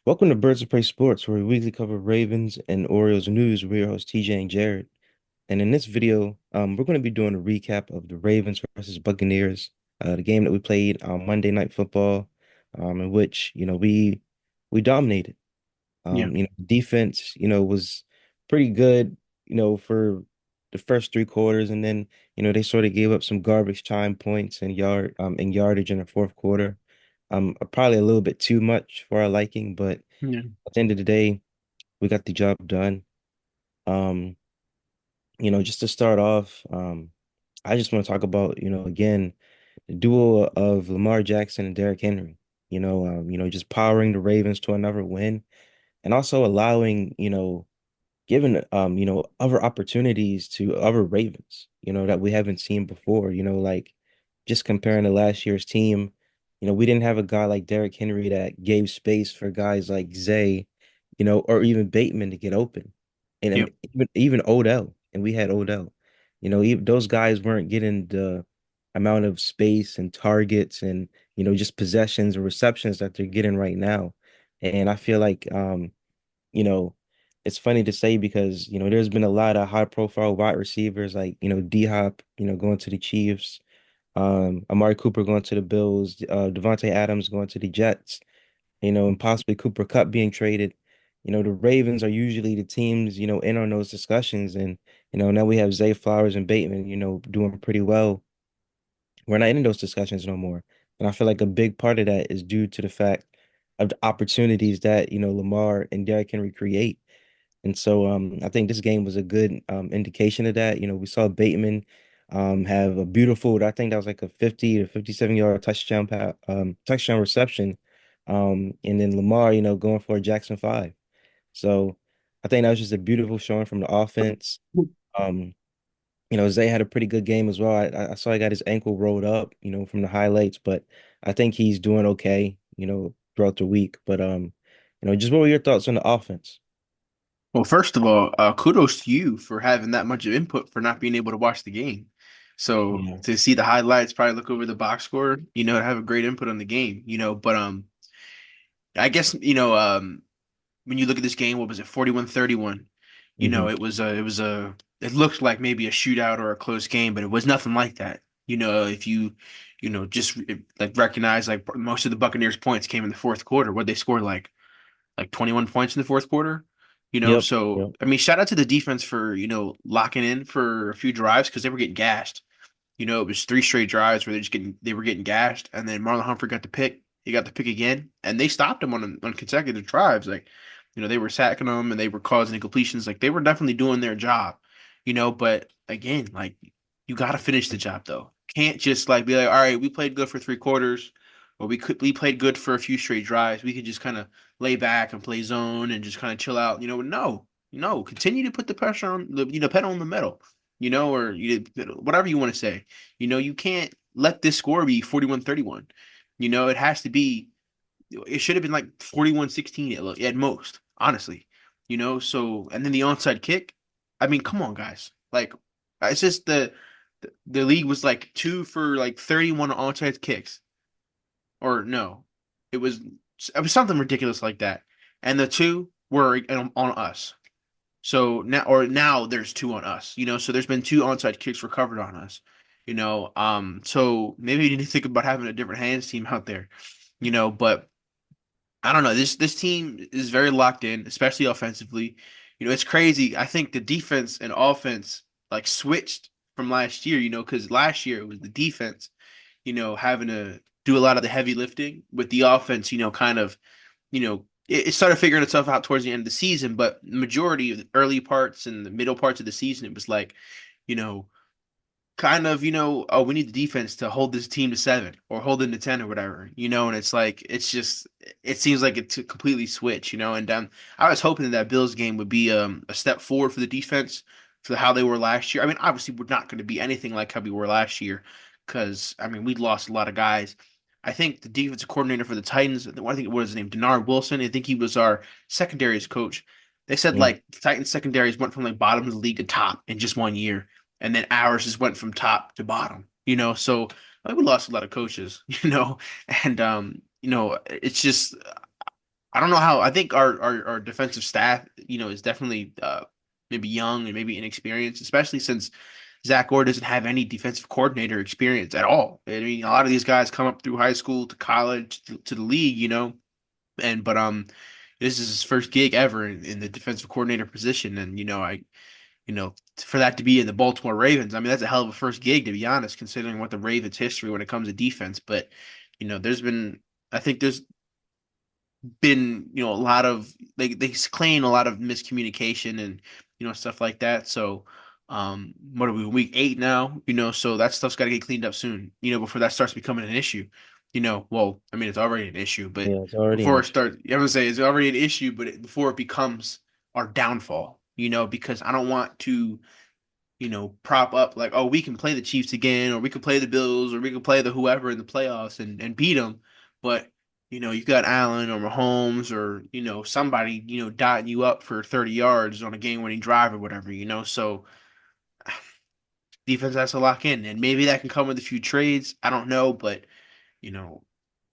Welcome to Birds of Prey Sports, where we weekly cover Ravens and Orioles news. We're your hosts TJ and Jared. And in this video, we're going to be doing a recap of the Ravens versus Buccaneers, the game that we played on Monday Night Football, in which we dominated. Yeah, Defense, was pretty good, for the first three quarters, and then they sort of gave up some garbage time points and yardage in the fourth quarter. Probably a little bit too much for our liking, but yeah. at the end of the day, we got the job done. Um, just to start off, I just want to talk about, again, the duo of Lamar Jackson and Derrick Henry. Just powering the Ravens to another win and also allowing, given other opportunities to other Ravens, that we haven't seen before, like just comparing to last year's team, we didn't have a guy like Derrick Henry that gave space for guys like Zay, or even Bateman to get open. And Yep. even Odell, and we had Odell. Even those guys weren't getting the amount of space and targets and just possessions and receptions that they're getting right now. And I feel like you know, it's funny to say because, there's been a lot of high profile wide receivers like, D-Hop, going to the Chiefs, Amari Cooper going to the Bills, Devontae Adams going to the Jets, and possibly Cooper Kupp being traded. The Ravens are usually the teams, in on those discussions. And, now we have Zay Flowers and Bateman, doing pretty well. We're not in those discussions no more. And I feel like a big part of that is due to the fact of the opportunities that, Lamar and Derrick Henry create. And so I think this game was a good indication of that. We saw Bateman have a beautiful, I think that was like a 50 to 57-yard touchdown reception. And then Lamar, going for a Jackson 5. So I think that was just a beautiful showing from the offense. Um, Zay had a pretty good game as well. I saw he got his ankle rolled up, from the highlights, but I think he's doing okay, throughout the week. But just what were your thoughts on the offense? Well, first of all, kudos to you for having that much of input for not being able to watch the game. So Yeah. to see the highlights, probably look over the box score, have a great input on the game, But I guess when you look at this game, what was it, 41-31? Hmm. It looked like maybe a shootout or a close game, but it was nothing like that. If you, just like recognize like most of the Buccaneers' points came in the fourth quarter, where they scored like 21 points in the fourth quarter. Yep. So Yep. I mean, shout out to the defense for, locking in for a few drives because they were getting gashed. It was three straight drives where they were getting gashed, and then Marlon Humphrey got the pick. He got the pick again, and they stopped him on consecutive drives. Like, they were sacking them and they were causing incompletions. Like they were definitely doing their job. But again, like you got to finish the job though. Can't just like be like, all right, we played good for three quarters, or we played good for a few straight drives. We could just kind of lay back and play zone and just kind of chill out. No, continue to put the pressure on the pedal on the metal. Or whatever you want to say. You can't let this score be 41-31. It has to be. It should have been like 41-16 at most, honestly. So and then the onside kick. I mean, come on, guys. Like, it's just the league was like two for like 31 onside kicks, or no, it was it was something ridiculous like that, and the two were on us. So now there's two on us. So there's been two onside kicks recovered on us. So maybe you need to think about having a different hands team out there. But I don't know. This team is very locked in, especially offensively. It's crazy. I think the defense and offense like switched from last year, because last year it was the defense, having to do a lot of the heavy lifting with the offense, kind of, it started figuring itself out towards the end of the season, but the majority of the early parts and the middle parts of the season, it was like, you know, kind of, oh, we need the defense to hold this team to 7 or hold them to 10 or whatever, and it's like, it seems like it to completely switch, and I was hoping that Bills game would be a step forward for the defense for how they were last year. I mean, obviously, we're not going to be anything like how we were last year because, I mean, we lost a lot of guys. I think the defensive coordinator for the Titans, I think what was his name, Denard Wilson, I think he was our secondaries coach. They said Yeah. like the Titans secondaries went from like bottom of the league to top in just 1 year, and then ours just went from top to bottom. So we lost a lot of coaches, and it's just I don't know how. I think our defensive staff, is definitely maybe young and maybe inexperienced, especially since Zach Orr doesn't have any defensive coordinator experience at all. I mean, a lot of these guys come up through high school to college to the league, and but this is his first gig ever in the defensive coordinator position, and for that to be in the Baltimore Ravens, I mean that's a hell of a first gig to be honest, considering what the Ravens' history when it comes to defense. But there's been I think there's been a lot of they claim a lot of miscommunication and stuff like that. So what are we, week 8 now? So that stuff's got to get cleaned up soon, before that starts becoming an issue. Well, I mean it's already an issue, but Yeah, it's already an before it issue. starts, I'm gonna say it's already an issue, but before it becomes our downfall, because I don't want to prop up like, oh, we can play the Chiefs again, or we can play the Bills, or we can play the whoever in the playoffs and beat them. But, you've got Allen or Mahomes or, somebody, dotting you up for 30 yards on a game winning drive or whatever, So defense has to lock in. And maybe that can come with a few trades. I don't know. But, you know,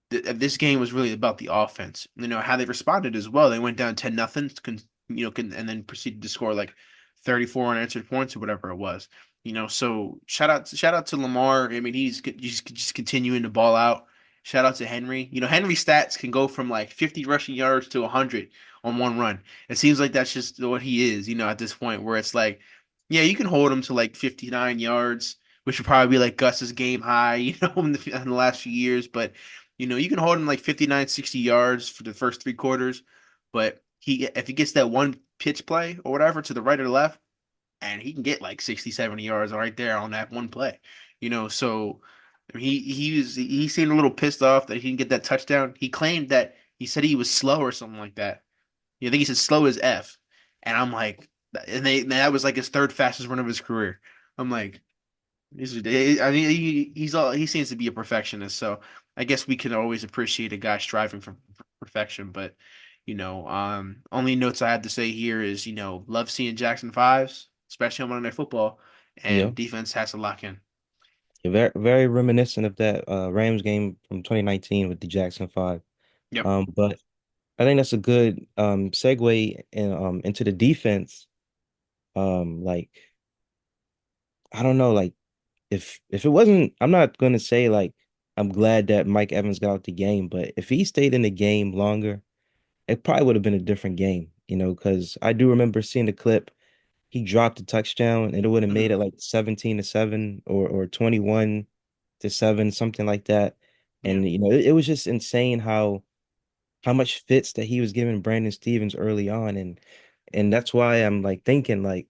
this game was really about the offense. How they responded as well. They went down 10-0, and then proceeded to score like 34 unanswered points or whatever it was. So shout out to Lamar. I mean, he's just continuing to ball out. Shout out to Henry. Henry's stats can go from like 50 rushing yards to 100 on one run. It seems like that's just what he is, at this point where it's like, yeah, you can hold him to like 59 yards, which would probably be like Gus's game high, in the last few years, but you can hold him like 59, 60 yards for the first 3 quarters, but if he gets that one pitch play or whatever to the right or left, and he can get like 60, 70 yards right there on that one play. So I mean, he seemed a little pissed off that he didn't get that touchdown. He claimed that he said he was slow or something like that. I think he said slow as F. And I'm like, that was like his third fastest run of his career. I'm like, I mean, he seems to be a perfectionist, so I guess we can always appreciate a guy striving for perfection. But only notes I have to say here is love seeing Jackson fives, especially on Monday Night Football, Yeah. and defense has to lock in. Very, very reminiscent of that Rams game from 2019 with the Jackson Five. Yep. But I think that's a good segue into the defense. Like I don't know, like if it wasn't, I'm not gonna say like I'm glad that Mike Evans got out the game, but if he stayed in the game longer, it probably would have been a different game, because I do remember seeing the clip. He dropped a touchdown and it would have made Hmm. it like 17-7 or 21-7, something like that. Yeah. And it was just insane how much fits that he was giving Brandon Stevens early on. And that's why I'm like thinking like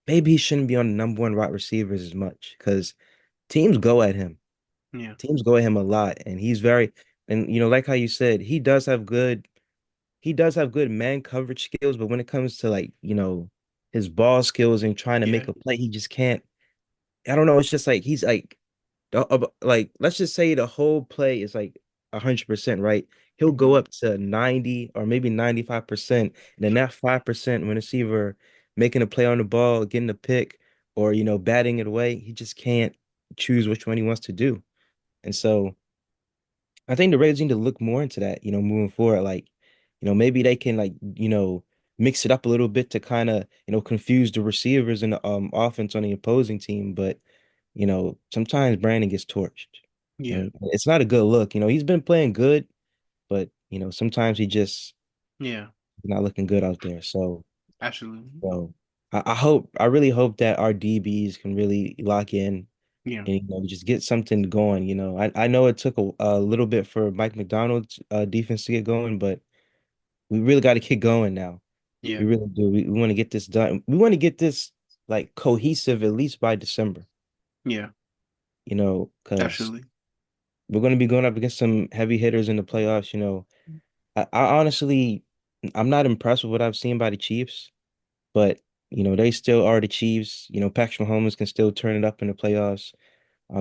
maybe he shouldn't be on the number one wide receivers as much because teams go at him. Yeah. Teams go at him a lot. And he's very and like how you said, he does have good man coverage skills, but when it comes to like, his ball skills and trying to Yeah. make a play, he just can't. I don't know. It's just like he's like let's just say the whole play is like 100%, right? He'll go Hmm. up to 90 or maybe 95%, and then that 5% when receiver making a play on the ball, getting a pick, or batting it away, he just can't choose which one he wants to do. And so I think the Raiders need to look more into that, moving forward. Like, maybe they can like, mix it up a little bit to kind of, confuse the receivers and the offense on the opposing team. But, sometimes Brandon gets torched. Yeah. And it's not a good look. He's been playing good, but sometimes he just Yeah. not looking good out there. So, Absolutely. I really hope that our DBs can really lock in Yeah. and just get something going. I know it took a little bit for Mike McDonald's defense to get going, but we really got to get going now. We Yeah. really do. We want to get this done. We want to get this like cohesive at least by December. Yeah. Because Absolutely. we're going to be going up against some heavy hitters in the playoffs. I honestly, I'm not impressed with what I've seen by the Chiefs, but they still are the Chiefs. Patrick Mahomes can still turn it up in the playoffs.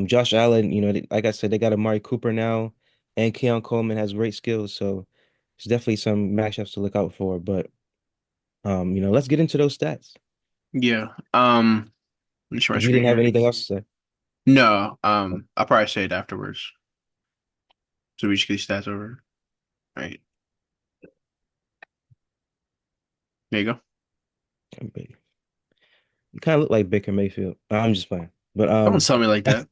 Josh Allen, like I said, they got Amari Cooper now, and Keon Coleman has great skills, so it's definitely some matchups to look out for. But let's get into those stats. Yeah. Let me share my If you screen didn't have here. anything else to say, No. I'll probably say it afterwards. So we just get these stats over. Right. There you go. You kind of look like Baker Mayfield. I'm just playing. But Don't tell me like that.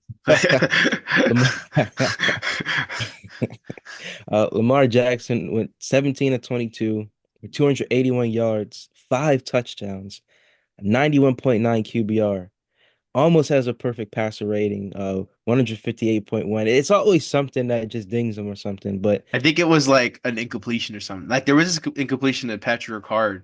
Lamar, Lamar Jackson went 17 of 22 for 281 yards, five touchdowns, 91.9 QBR. Almost has a perfect passer rating of 158.1. It's always something that just dings him or something. But I think it was like an incompletion or something. Like there was this incompletion to Patrick Ricard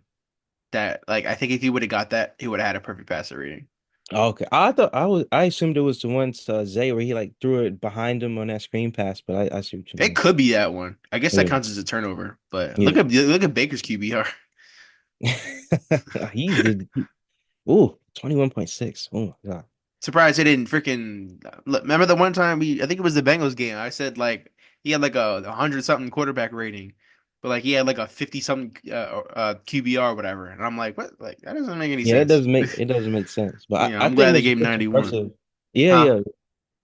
that like I think if he would have got that, he would have had a perfect passer rating. okay, I assumed it was the one to Zay where he like threw it behind him on that screen pass. But I see what you It mean. could be that one. I guess that Yeah, counts as a turnover. But yeah. look at Baker's QBR. He did. Ooh, 21.6. Oh my God. Surprised they didn't freaking remember the one time I think it was the Bengals game. I said like he had like a hundred something quarterback rating, but like he had like a 50 something QBR or whatever. And I'm like, what? Like that doesn't make any Yeah, sense. it doesn't make sense. But Yeah, I I'm think glad they what's gave him most 91. impressive. Yeah, Huh? yeah.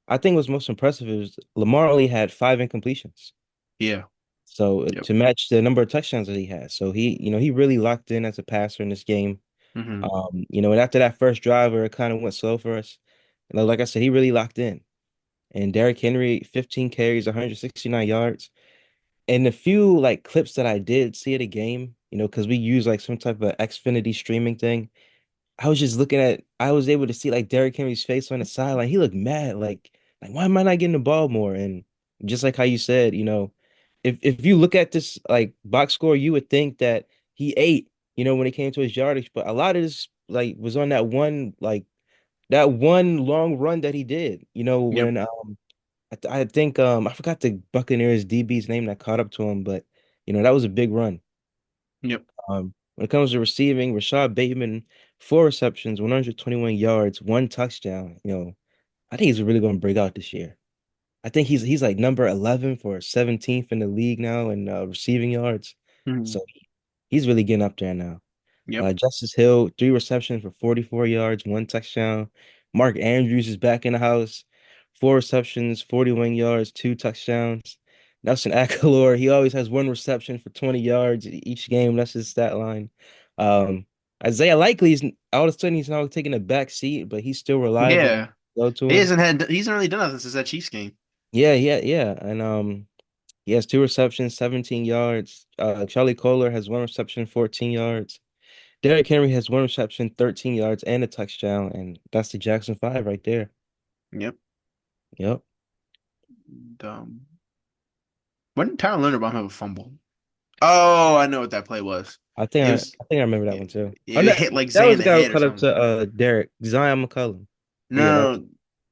I think what's most impressive is Lamar only had five incompletions. Yeah. So Yep. to match the number of touchdowns that he has. So he really locked in as a passer in this game. Hmm. And after that first drive where it kind of went slow for us, like I said, he really locked in. And Derrick Henry, 15 carries, 169 yards. And the few like clips that I did see of the game, because we use like some type of Xfinity streaming thing. I was able to see like Derrick Henry's face on the sideline. He looked mad, like why am I not getting the ball more? And just like how you said, if you look at this like box score, you would think that he ate, when it came to his yardage, but a lot of this like was on that one long run that he did, Yep. when I think I forgot the Buccaneers DB's name that caught up to him, but that was a big run. Yep. When it comes to receiving, Rashad Bateman, four receptions, 121 yards, one touchdown. I think he's really going to break out this year. I think he's like number 11 for 17th in the league now in receiving yards. Hmm. So he's really getting up there now. Yep. Justice Hill, three receptions for 44 yards, one touchdown. Mark Andrews is back in the house, four receptions, 41 yards, two touchdowns. Nelson Aguilar, he always has one reception for 20 yards each game. That's his stat line. Um, Isaiah Likely's all of a sudden he's now taking a back seat, but he's still reliable. Yeah. Go to him. He hasn't really done nothing since that Chiefs game. Yeah, yeah, yeah. And he has two receptions, 17 yards. Charlie Kohler has one reception, 14 yards. Derrick Henry has one reception, 13 yards, and a touchdown, and that's the Jackson Five right there. Yep. Yep. Um, when did Tyler Linderbaum have a fumble? Oh, I know what that play was. It was I think I remember that one it, too. Oh it no, hit like that Zay was in the the guy who head or caught up something. to Derek Zion McCullum. Yeah, that No,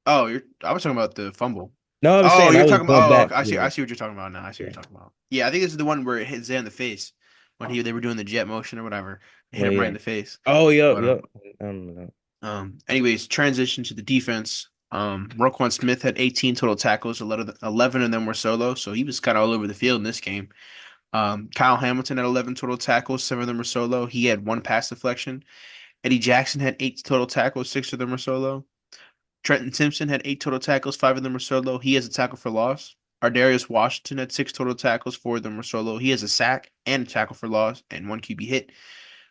oh, you're. I was talking about the fumble. no, I was Oh, saying I you're was talking about. going Oh, back. okay, I see. Yeah, I see what you're talking about now. I see what yeah, you're talking about. Yeah, I think this is the one where it hit Zay in the face when he they were doing the jet motion or whatever. It hit yeah, him right yeah. in the face. Oh, yep, But yep. I remember that. anyways, transition to the defense. Roquan Smith had 18 total tackles. 11 of them were solo, so he was kind of all over the field in this game. Kyle Hamilton had 11 total tackles. Seven of them were solo. He had one pass deflection. Eddie Jackson had eight total tackles. Six of them were solo. Trenton Simpson had eight total tackles. Five of them were solo. He has a tackle for loss. Ardarius Washington had six total tackles. Four of them were solo. He has a sack and a tackle for loss and one QB hit.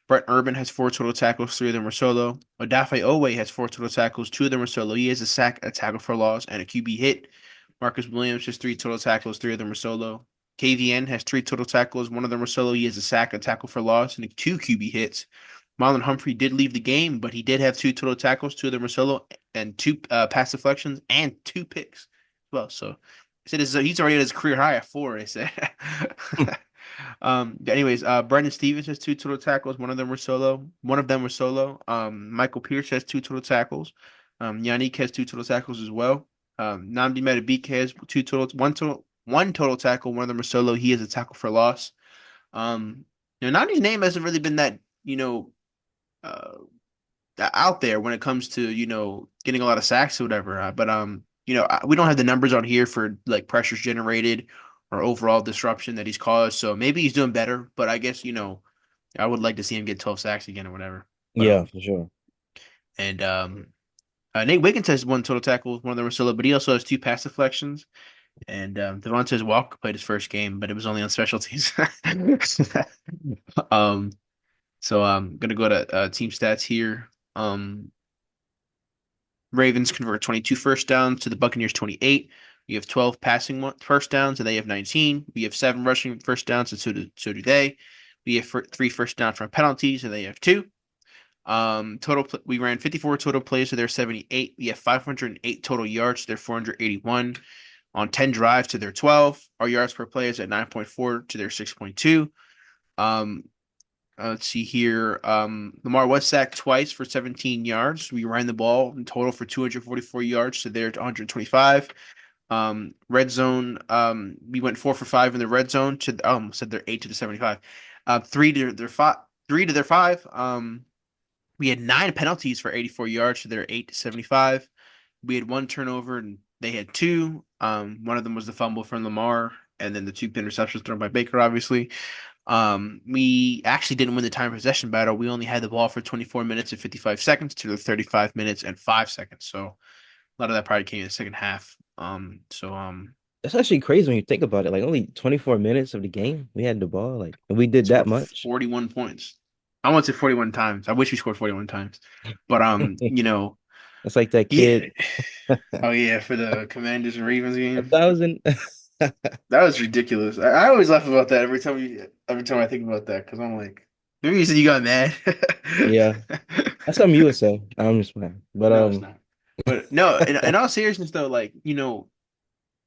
Brett Urban has four total tackles. Three of them were solo. Odafe Owe has four total tackles. Two of them were solo. He has a sack, a tackle for loss, and a QB hit. Marcus Williams has three total tackles. Three of them were solo. KVN has three total tackles. One of them were solo. He has a sack, a tackle for loss, and two QB hits. Marlon Humphrey did leave the game, but he did have two total tackles. Two of them were solo, and two pass deflections, and two picks. Well, so I said he's already at his career high at four. I said. Anyways, Brandon Stevens has two total tackles. One of them were solo. One of them was solo. Michael Pierce has two total tackles. Yannick has two total tackles as well. Nnamdi Madubuike has one total tackle. One of them was solo. He has a tackle for loss. Nnamdi's name hasn't really been that uh, out there when it comes to getting a lot of sacks or whatever. But we don't have the numbers on here for like pressures generated or overall disruption that he's caused. So maybe he's doing better. But I guess I would like to see him get 12 sacks again or whatever. But Yeah, for sure. and Nate Wiggins has one total tackle, one of them was solo, but he also has two pass deflections. And Devontae Walker played his first game, but it was only on special teams. um, So I'm gonna go to team stats here. Um, Ravens convert 22 first downs to the Buccaneers 28. We have 12 passing first downs, and they have 19. We have 7 rushing first downs, and so do they. We have 3 first downs from penalties, and they have 2. We ran 54 total plays, so they're 78. We have 508 total yards, so they're 481. On 10 drives to their 12. Our yards per play is at 9.4 to their 6.2. Um, let's see here. Lamar was sacked twice for 17 yards. We ran the ball in total for 244 yards, so they're at 125. Red zone. We went 4 for 5 in the red zone to said they're 8 to the 75. Three to their 5. We had 9 penalties for 84 yards, so they're 8 to 75. We had 1 turnover and they had 2. One of them was the fumble from Lamar, and then the 2 interceptions thrown by Baker, obviously. We actually didn't win the time possession battle. We only had the ball for 24 minutes and 55 seconds to the 35 minutes and 5 seconds. So a lot of that probably came in the second half. That's actually crazy when you think about it. Like only 24 minutes of the game, we had the ball. Like, and we did that Scored much. 41 points. I want to say 41 times. I wish we scored 41 times. But It's like that yeah. kid, Oh yeah, for the Commanders and Ravens a game. thousand. That was ridiculous. I always laugh about that every time I think about that because I'm like, maybe you said you got mad. Yeah, that's something you would say. I'm just playing. But No, it's not. But no, in all seriousness though, like,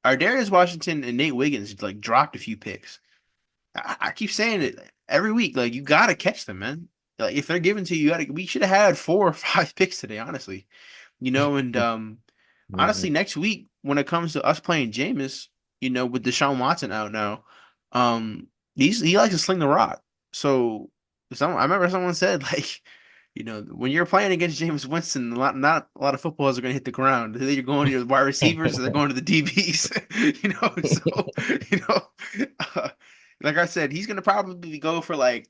our Darius Washington and Nate Wiggins like dropped a few picks. I keep saying it every week. Like you gotta catch them, man. Like if they're given to you, we should have had 4 or 5 picks today, honestly. And honestly, Mhm. next week when it comes to us playing Jameis, with Deshaun Watson out now, um, he likes to sling the rock. So I remember someone said like, when you're playing against Jameis Winston, not a lot of footballs are going to hit the ground. Either you're going to your wide receivers or they're going to the DBs. So you know, uh, like I said, he's going to probably go for like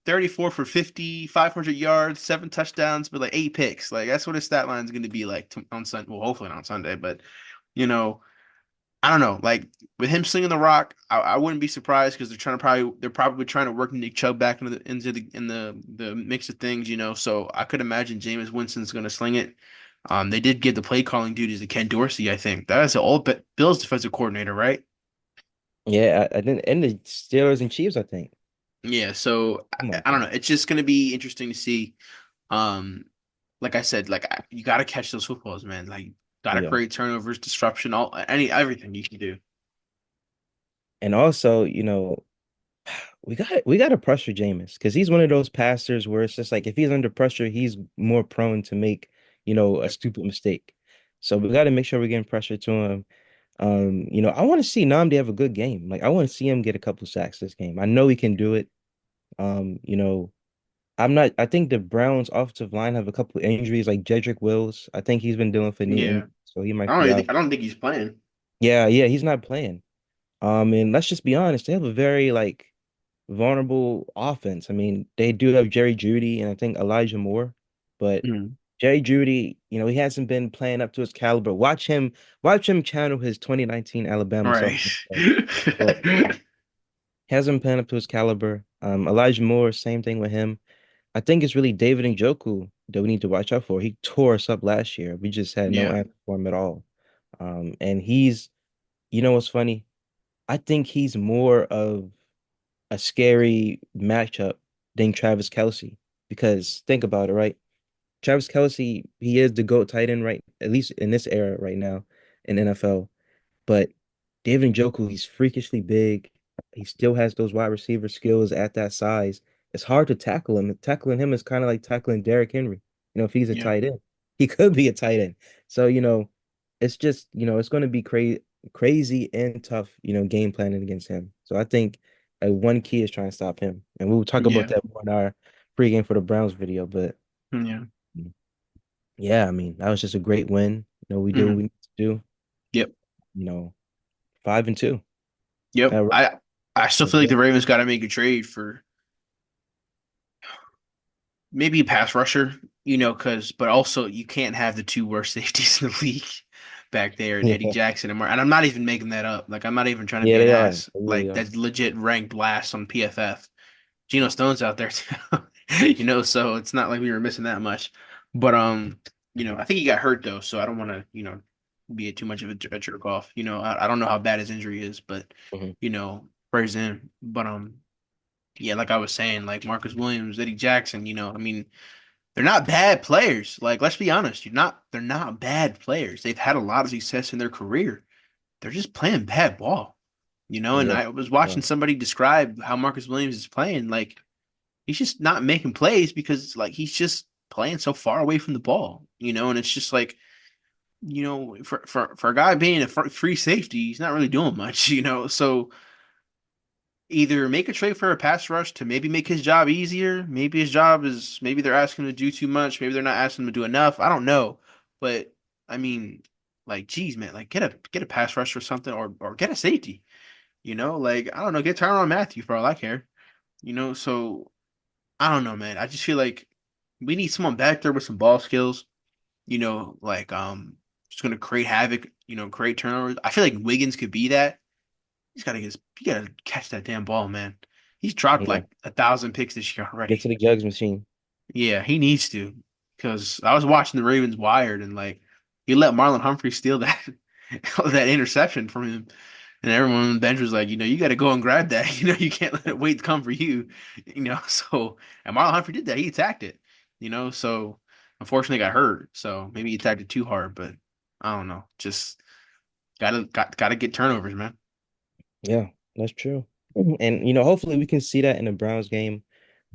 34 for 50, 500 yards, 7 touchdowns, but like 8 picks. Like that's what his stat line is going to be like on Sunday. Well, hopefully not on Sunday, but you know, I don't know. Like with him slinging the rock, I wouldn't be surprised because they're probably trying to work Nick Chubb back into the mix of things. So I could imagine Jameis Winston's going to sling it. They did give the play calling duties to Ken Dorsey. I think that is the old Bills defensive coordinator, right? Yeah, I didn't. And the Steelers and Chiefs, I think. Yeah. So Oh my I don't know. God. It's just going to be interesting to see. Um, like I said, like you got to catch those footballs, man. Like got to Yeah. create turnovers, disruption, everything you can do. And also, we got to pressure Jameis because he's one of those passers where it's just like if he's under pressure, he's more prone to make, a Yep. stupid mistake. So we got to make sure we're getting pressure to him. I want to see Namdi have a good game. Like I want to see him get a couple sacks this game. I know he can do it. Um, you know, I think the Browns offensive line have a couple injuries, like Jedrick Wills. I think he's been dealing with a knee Yeah. injury, so he might be out. I don't think he's playing. Yeah, yeah, he's not playing. And let's just be honest, they have a very like vulnerable offense. I mean, they do have Jerry Judy and I think Elijah Moore, but Mm. Jerry Judy, he hasn't been playing up to his caliber. Watch him channel his 2019 Alabama Right. sophomore self. But he hasn't been playing up to his caliber. Elijah Moore, same thing with him. I think it's really David Njoku that we need to watch out for. He tore us up last year. We just had no Yeah. answer for him at all. And what's funny? I think he's more of a scary matchup than Travis Kelce. Because think about it, right? Travis Kelce, he is the GOAT tight end, right? At least in this era right now in NFL. But David Njoku, he's freakishly big. He still has those wide receiver skills at that size. It's hard to tackle him. Tackling him is kind of like tackling Derrick Henry. If he's a Yeah. tight end, he could be a tight end. So, it's just, it's going to be crazy and tough, game planning against him. So I think one key is trying to stop him. And we'll talk about Yeah. that more in our pregame for the Browns video. But Yeah. yeah, I mean, that was just a great win. We do what Hmm. we need to do. Yep. You know, 5-2. Yep. All right. I still Let's feel like the go. Ravens got to make a trade for maybe a pass rusher, but also you can't have the 2 worst safeties in the league back there and Eddie Yeah, Jackson and I'm not even making that up. Like I'm not even trying to yeah, be an they are. ass. They really Like are. that's legit ranked last on PFF. Geno Stone's out there too. So it's not like we were missing that much. But I think he got hurt though, so I don't want to, be too much of a jerk off. I don't know how bad his injury is, but Mhm. prayers in. But yeah, like I was saying, like Marcus Williams, Eddie Jackson, I mean, they're not bad players. Like, let's be honest, they're not bad players. They've had a lot of success in their career. They're just playing bad ball. And Yeah. I was Yeah. watching somebody describe how Marcus Williams is playing, like he's just not making plays because like he's just playing so far away from the ball, and it's just like, for a guy being a free safety, he's not really doing much, so either make a trade for a pass rush to maybe make his job easier. Maybe they're asking him to do too much. Maybe they're not asking him to do enough. I don't know. But I mean, like, geez, man, like get a pass rush or something, or get a safety. Like I don't know, get Tyrann Matthew for all I care. So I don't know, man. I just feel like we need someone back there with some ball skills. Like just gonna create havoc. Create turnovers. I feel like Wiggins could be that. He gotta catch that damn ball, man. He's dropped Yeah. like 1,000 picks this year Get to already. the jugs machine. Yeah, he needs to. Because I was watching the Ravens Wired and like he let Marlon Humphrey steal that that interception from him. And everyone on the bench was like, you got to go and grab that. You can't let it wait to come for you. So and Marlon Humphrey did that. He attacked it. So unfortunately got hurt. So maybe he attacked it too hard, but I don't know. Just gotta get turnovers, man. Yeah, that's true. And hopefully we can see that in the Browns game.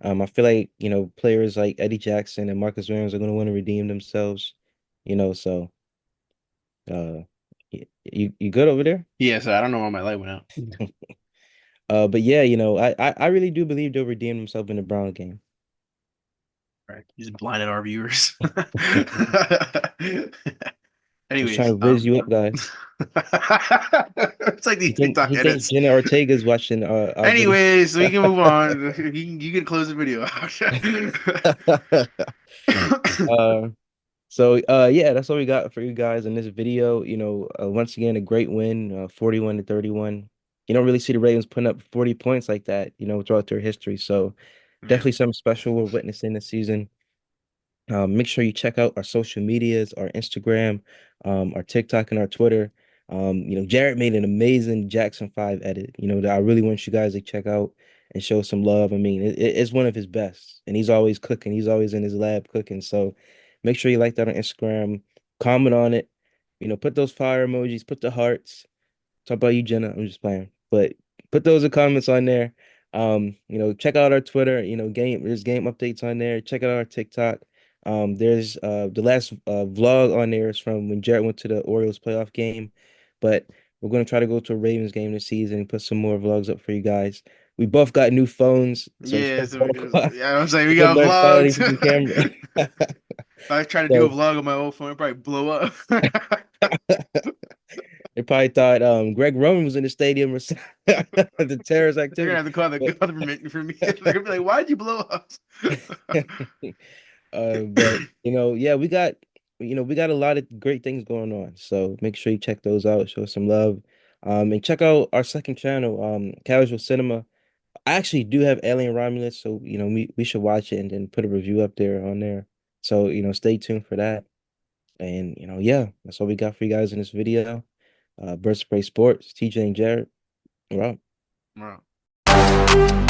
I feel like, players like Eddie Jackson and Marcus Williams are going to want to redeem themselves, so uh you good over there? Yeah, so I don't know why my light went out. But yeah, I really do believe they'll redeem themselves in the Brown game. Right. You just blinded our viewers. Just trying Anyways, to riz you up, guys. it's like these TikTok He thinks edits. Jenna Ortega's watching our video. Anyways, we can move on. You can close the video out. Uh, yeah, that's all we got for you guys in this video. Once again, a great win, 41 to 31. You don't really see the Ravens putting up 40 points like that, throughout their history. So Yeah. definitely something special we're witnessing this season. Make sure you check out our social medias, our Instagram, our TikTok, and our Twitter. Jared made an amazing Jackson 5 edit, that I really want you guys to check out and show some love. I mean, it's one of his best, and he's always cooking. He's always in his lab cooking. So make sure you like that on Instagram, comment on it, put those fire emojis, put the hearts. Talk about you, Jenna. I'm just playing. But put those in comments on there. Check out our Twitter, there's game updates on there. Check out our TikTok. There's the last vlog on there is from when Jared went to the Orioles playoff game. But we're gonna try to go to a Ravens game this season and put some more vlogs up for you guys. We both got new phones, so Yeah, expect so more yeah, I'm saying we expect got better quality vlogs. from the camera. I was trying to do a So vlog on my old phone, it'd probably blow up. they probably thought Greg Roman was in the stadium or something. The terrorist They're gonna activity. have to call the But government for me. They're gonna be like, "Why'd you blow up?" but yeah, we got a lot of great things going on. So make sure you check those out, show some love. And check out our second channel, Casual Cinema. I actually do have Alien Romulus, so we should watch it and then put a review up there on there. So, stay tuned for that. And yeah, that's all we got for you guys in this video. Bird Spray Sports, TJ and Jared. We're out. Bro.